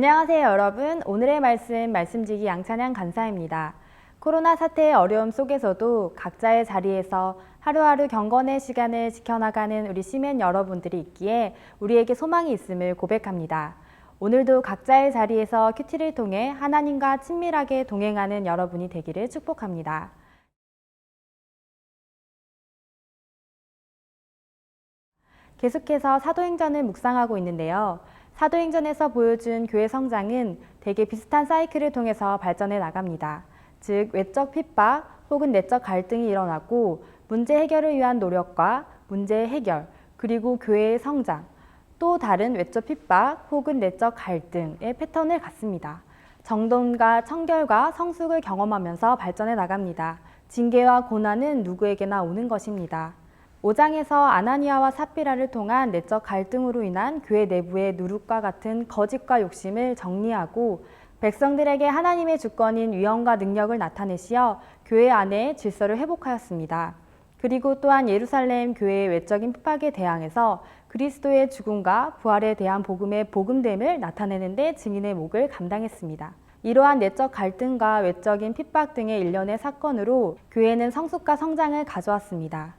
안녕하세요 여러분. 오늘의 말씀지기 양찬양 간사입니다. 코로나 사태의 어려움 속에서도 각자의 자리에서 하루하루 경건의 시간을 지켜나가는 우리 시민 여러분들이 있기에 우리에게 소망이 있음을 고백합니다. 오늘도 각자의 자리에서 큐티를 통해 하나님과 친밀하게 동행하는 여러분이 되기를 축복합니다. 계속해서 사도행전을 묵상하고 있는데요. 사도행전에서 보여준 교회 성장은 대개 비슷한 사이클을 통해서 발전해 나갑니다. 즉, 외적 핍박 혹은 내적 갈등이 일어나고 문제 해결을 위한 노력과 문제 해결, 그리고 교회의 성장, 또 다른 외적 핍박 혹은 내적 갈등의 패턴을 갖습니다. 정돈과 청결과 성숙을 경험하면서 발전해 나갑니다. 징계와 고난은 누구에게나 오는 것입니다. 5장에서 아나니아와 삽비라를 통한 내적 갈등으로 인한 교회 내부의 누룩과 같은 거짓과 욕심을 정리하고 백성들에게 하나님의 주권인 위엄과 능력을 나타내시어 교회 안에 질서를 회복하였습니다. 그리고 또한 예루살렘 교회의 외적인 핍박에 대항해서 그리스도의 죽음과 부활에 대한 복음의 복음됨을 나타내는 데 증인의 몫을 감당했습니다. 이러한 내적 갈등과 외적인 핍박 등의 일련의 사건으로 교회는 성숙과 성장을 가져왔습니다.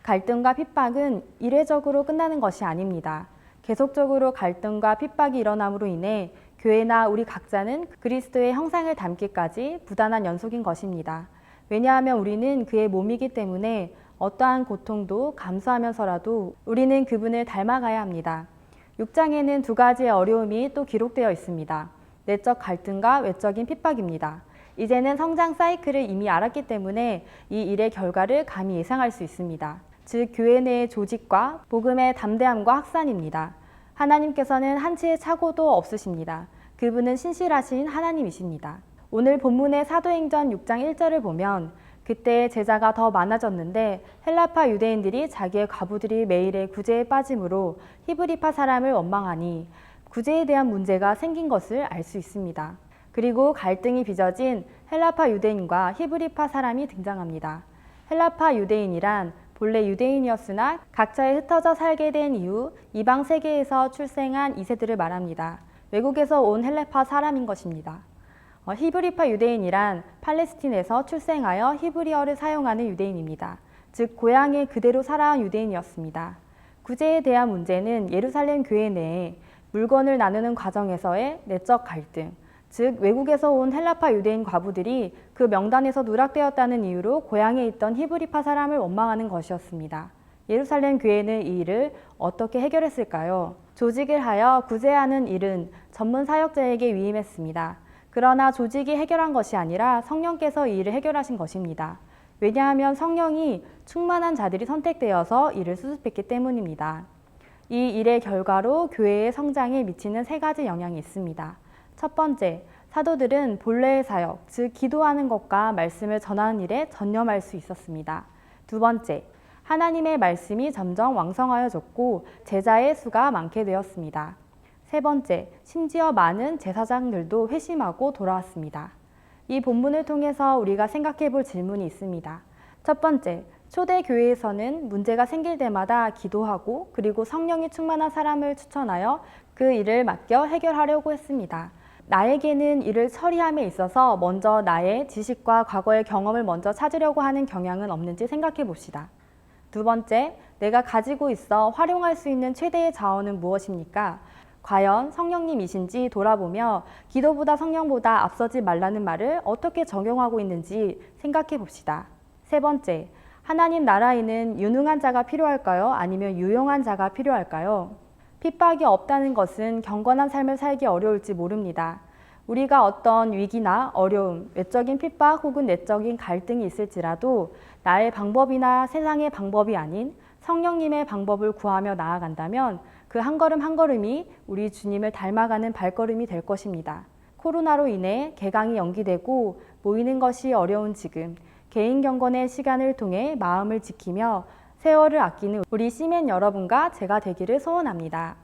갈등과 핍박은 이례적으로 끝나는 것이 아닙니다. 계속적으로 갈등과 핍박이 일어남으로 인해 교회나 우리 각자는 그리스도의 형상을 담기까지 부단한 연속인 것입니다. 왜냐하면 우리는 그의 몸이기 때문에 어떠한 고통도 감수하면서라도 우리는 그분을 닮아가야 합니다. 6장에는 두 가지의 어려움이 또 기록되어 있습니다. 내적 갈등과 외적인 핍박입니다. 이제는 성장 사이클을 이미 알았기 때문에 이 일의 결과를 감히 예상할 수 있습니다. 즉, 교회 내의 조직과 복음의 담대함과 확산입니다. 하나님께서는 한치의 착오도 없으십니다. 그분은 신실하신 하나님이십니다. 오늘 본문의 사도행전 6장 1절을 보면 그때 제자가 더 많아졌는데 헬라파 유대인들이 자기의 과부들이 매일의 구제에 빠짐으로 히브리파 사람을 원망하니 구제에 대한 문제가 생긴 것을 알 수 있습니다. 그리고 갈등이 빚어진 헬라파 유대인과 히브리파 사람이 등장합니다. 헬라파 유대인이란 본래 유대인이었으나 각자에 흩어져 살게 된 이후 이방 세계에서 출생한 2세들을 말합니다. 외국에서 온 헬라파 사람인 것입니다. 히브리파 유대인이란 팔레스틴에서 출생하여 히브리어를 사용하는 유대인입니다. 즉, 고향에 그대로 살아온 유대인이었습니다. 구제에 대한 문제는 예루살렘 교회 내에 물건을 나누는 과정에서의 내적 갈등, 즉 외국에서 온 헬라파 유대인 과부들이 그 명단에서 누락되었다는 이유로 고향에 있던 히브리파 사람을 원망하는 것이었습니다. 예루살렘 교회는 이 일을 어떻게 해결했을까요? 조직을 하여 구제하는 일은 전문 사역자에게 위임했습니다. 그러나 조직이 해결한 것이 아니라 성령께서 이 일을 해결하신 것입니다. 왜냐하면 성령이 충만한 자들이 선택되어서 이를 수습했기 때문입니다. 이 일의 결과로 교회의 성장에 미치는 세 가지 영향이 있습니다. 첫 번째, 사도들은 본래의 사역, 즉 기도하는 것과 말씀을 전하는 일에 전념할 수 있었습니다. 두 번째, 하나님의 말씀이 점점 왕성하여졌고 제자의 수가 많게 되었습니다. 세 번째, 심지어 많은 제사장들도 회심하고 돌아왔습니다. 이 본문을 통해서 우리가 생각해 볼 질문이 있습니다. 첫 번째, 초대 교회에서는 문제가 생길 때마다 기도하고 그리고 성령이 충만한 사람을 추천하여 그 일을 맡겨 해결하려고 했습니다. 나에게는 이를 처리함에 있어서 먼저 나의 지식과 과거의 경험을 먼저 찾으려고 하는 경향은 없는지 생각해 봅시다. 두 번째, 내가 가지고 있어 활용할 수 있는 최대의 자원은 무엇입니까? 과연 성령님이신지 돌아보며 기도보다 성령보다 앞서지 말라는 말을 어떻게 적용하고 있는지 생각해 봅시다. 세 번째, 하나님 나라에는 유능한 자가 필요할까요? 아니면 유용한 자가 필요할까요? 핍박이 없다는 것은 경건한 삶을 살기 어려울지 모릅니다. 우리가 어떤 위기나 어려움, 외적인 핍박 혹은 내적인 갈등이 있을지라도 나의 방법이나 세상의 방법이 아닌 성령님의 방법을 구하며 나아간다면 그 한 걸음 한 걸음이 우리 주님을 닮아가는 발걸음이 될 것입니다. 코로나로 인해 개강이 연기되고 모이는 것이 어려운 지금 개인 경건의 시간을 통해 마음을 지키며 세월을 아끼는 우리 시민 여러분과 제가 되기를 소원합니다.